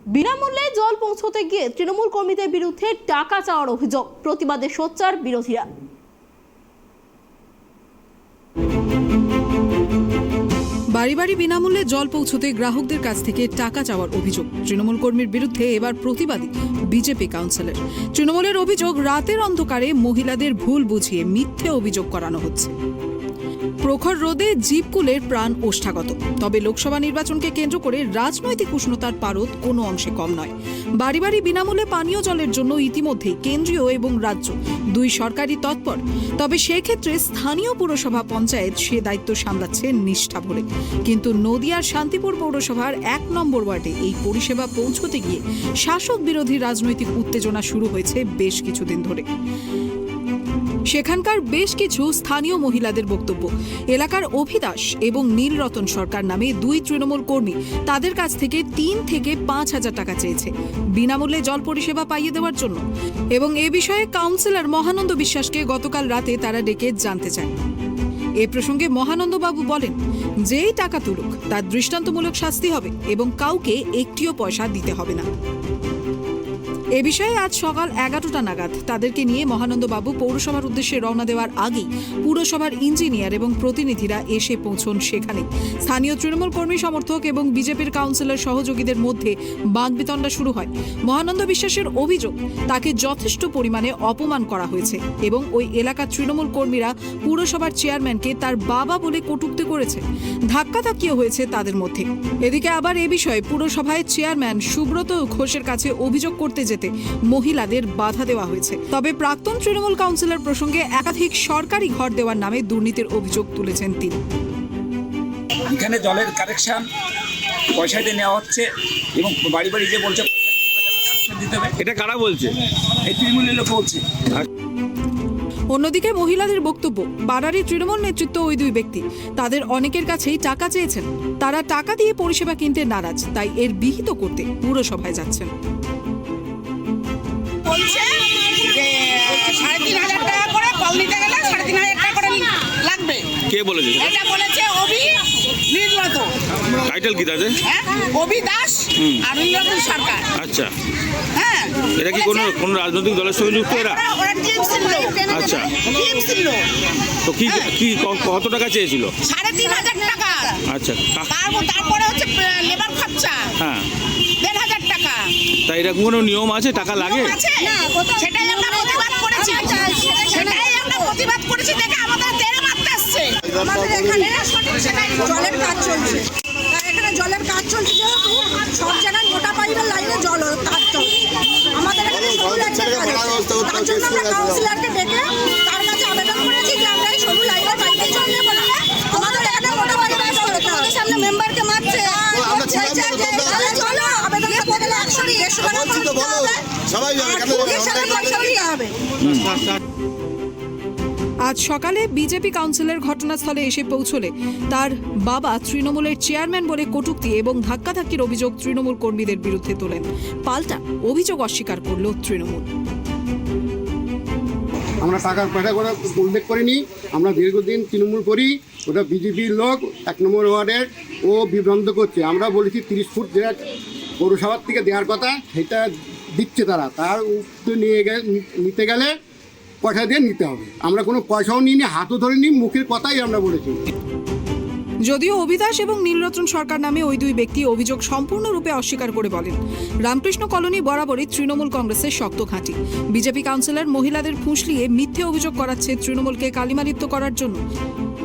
বিনামূল্যে জল পৌঁছতে গিয়ে তৃণমূল কর্মীদের বিরুদ্ধে টাকা চাওয়ার অভিযোগ, প্রতিবাদে সোচ্চার বিরোধীরা। বাড়ি বাড়ি বিনামূল্যে জল পৌঁছতে গ্রাহকদের কাছ থেকে টাকা চাওয়ার অভিযোগ। তৃণমূল কর্মীর বিরুদ্ধে এবার প্রতিবাদী বিজেপি কাউন্সিলর। তৃণমূলের অভিযোগ, রাতের অন্ধকারে মহিলাদের ভুল বুঝিয়ে মিথ্যে অভিযোগ করানো হচ্ছে। প্রখর রোদে জীবকুলের প্রাণ ওষ্ঠাগত। তবে লোকসভা নির্বাচনকে কেন্দ্র করে রাজনৈতিক উষ্ণতার পারদ কোনো অংশে কম নয়। বাড়ি বাড়ি বিনামূল্যে পানীয় জলের জন্য ইতিমধ্যেই কেন্দ্রীয় এবং রাজ্য দুই সরকারই তৎপর। তবে সেক্ষেত্রে স্থানীয় পুরসভা পঞ্চায়েত সে দায়িত্ব সামলাচ্ছে নিষ্ঠা ভরে। কিন্তু নদিয়ার শান্তিপুর পৌরসভার 1 নম্বর ওয়ার্ডে এই পরিষেবা পৌঁছতে গিয়ে শাসক বিরোধী রাজনৈতিক উত্তেজনা শুরু হয়েছে বেশ কিছুদিন ধরে। সেখানকার বেশ কিছু স্থানীয় মহিলাদের বক্তব্য, এলাকার অভিদাস এবং নীলরতন সরকার নামে দুই তৃণমূল কর্মী তাদের কাছ থেকে 3 থেকে 5 হাজার টাকা চেয়েছে বিনামূল্যে জল পরিষেবা পাইয়ে দেওয়ার জন্য। এবং এ বিষয়ে কাউন্সিলর মহানন্দ বিশ্বাসকে গতকাল রাতে তারা ডেকে জানতে চায়। এ প্রসঙ্গে মহানন্দবাবু বলেন, যেই টাকা তুলুক তার দৃষ্টান্তমূলক শাস্তি হবে এবং কাউকে একটিও পয়সা দিতে হবে না। এ বিষয়ে আজ সকাল 11টা নাগাদ তাদেরকে নিয়ে মহানন্দবাবু পৌরসভার উদ্দেশ্যে রওনা দেওয়ার আগেই পুরসভার ইঞ্জিনিয়ার এবং প্রতিনিধিরা এসে পৌঁছন সেখানে। স্থানীয় তৃণমূল কর্মী সমর্থক এবং বিজেপির কাউন্সিলর সহযোগীদের মধ্যে বাগবিতণ্ডা শুরু হয়। মহানন্দ বিশ্বাসের অভিযোগ, তাকে যথেষ্ট পরিমাণে অপমান করা হয়েছে এবং ওই এলাকার তৃণমূল কর্মীরা পুরসভার চেয়ারম্যানকে তার বাবা বলে কটূক্তি করেছে। ধাক্কাধাক্কিও হয়েছে তাদের মধ্যে। এদিকে আবার এ বিষয়ে পুরসভায় চেয়ারম্যান সুব্রত ঘোষের কাছে অভিযোগ করতে যেতে মহিলাদের বাধা দেওয়া হয়েছে। তবে প্রাক্তন তৃণমূল কাউন্সিলর প্রসঙ্গে একাধিক সরকারি ঘর দেওয়ার নামে দুর্নীতির অভিযোগ তুলেছেন তিনি। এখানে জলের কানেকশন পয়সা দিয়ে নেওয়া হচ্ছে এবং বাড়ি বাড়ি যে বলছে পয়সা দিতে হবে, এটা কারা বলছে? এই তৃণমূলের লোক বলছে। অন্যদিকে মহিলাদের বক্তব্য, পাড়ারই তৃণমূল নেতৃত্ব ওই দুই ব্যক্তি তাদের অনেকের কাছেই টাকা চেয়েছেন। তারা টাকা দিয়ে পরিষেবা কিনতে নারাজ, তাই এর বিহিত করতে পুরসভায় যাচ্ছেন। বলছে যে 3,500 টাকা করে কল নিতে গেলে 3,500 টাকা করে লাগবে। কে বলেছে? এটা বলেছে অভি নীলরতন। টাইটেল কি তাদের? অভি দাস আর নীলরতন সরকার। আচ্ছা, হ্যাঁ, এটা কি কোনো রাজনৈতিক দলের সঙ্গে যুক্ত এরা? ওরা টিম ছিল। আচ্ছা, টিম ছিল। তো কি কি কত টাকা চেয়েছিল? 3,500 টাকা। আচ্ছা, তারপরে হচ্ছে লেবার খরচা। হ্যাঁ, 1,500 টাকা। তাই এরকম কোনো নিয়ম আছে? টাকা লাগে? সেটাই আমরা প্রতিবাদ করেছি। দেখে আমাদের তেড়ে মারতে আসছে। আমাদের এখানে জলের কাজ চলছে। এখানে জলের কাজ চলছে যেহেতু সব জায়গায় মোটা পাইপের লাইনে জল কাজ চলছে। আমাদের এখানে সরু লাইনের কাজ হচ্ছে। তার জন্য আমরা কাউন্সিলরকে ডেকে তার কাছে আবেদন করেছি যে আমরা এই সরু লাইনের পাইপে জল নেব না, আমাদের এখানে মোটা পাইপের জল হতে হবে। সামনে মেম্বারকে মারছে, চলো আবেদন করতে গেলে 100 টাকা দিতে হবে, সবাই পয়সা দিতে হবে। আজ সকালে বিজেপি কাউন্সিলর ঘটনাস্থলে এসে পৌঁছলে তার বাবা তৃণমূলের চেয়ারম্যান বলে কটূক্তি এবং ধাক্কাধাক্কির অভিযোগ তৃণমূল কর্মীদের বিরুদ্ধে তোলেন। পাল্টা অভিযোগ অস্বীকার করল তৃণমূল। আমরা টাকার পয়সা করে উল্লেখ করিনি, আমরা দীর্ঘদিন তৃণমূল করি। ওটা বিজেপির লোক 1 নম্বর ওয়ার্ডের, ও বিভ্রান্ত করছে। আমরা বলেছি 30 ফুট যেটা পৌরসভার থেকে দেওয়ার কথা সেটা দিচ্ছে তারা, তার উত্তর নিতে গেলে পয়সা দিয়ে নিতে হবে। আমরা কোনো পয়সাও নিইনি, হাতও ধরিনি, মুখের কথাই আমরা বলেছি। যদিও অভিদাস এবং নীলরতন সরকার নামে ওই দুই ব্যক্তি অভিযোগ সম্পূর্ণরূপে অস্বীকার করে বলেন, রামকৃষ্ণ কলোনি বরাবরই তৃণমূল কংগ্রেসের শক্ত ঘাঁটি। বিজেপি কাউন্সিলর মহিলাদের ফুঁসলিয়ে মিথ্যে অভিযোগ করাচ্ছে তৃণমূলকে কালিমালিপ্ত করার জন্য।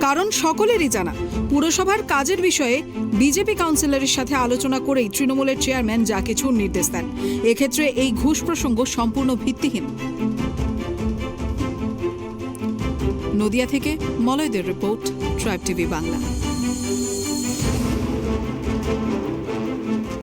কারণ সকলেরই জানা, পুরসভার কাজের বিষয়ে বিজেপি কাউন্সিলরের সাথে আলোচনা করেই তৃণমূলের চেয়ারম্যান যা কিছু নির্দেশ দেন। এক্ষেত্রে এই ঘুষ প্রসঙ্গ সম্পূর্ণ ভিত্তিহীন। নদিয়া থেকে মলয়দের রিপোর্ট, ট্রাইব টিভি বাংলা।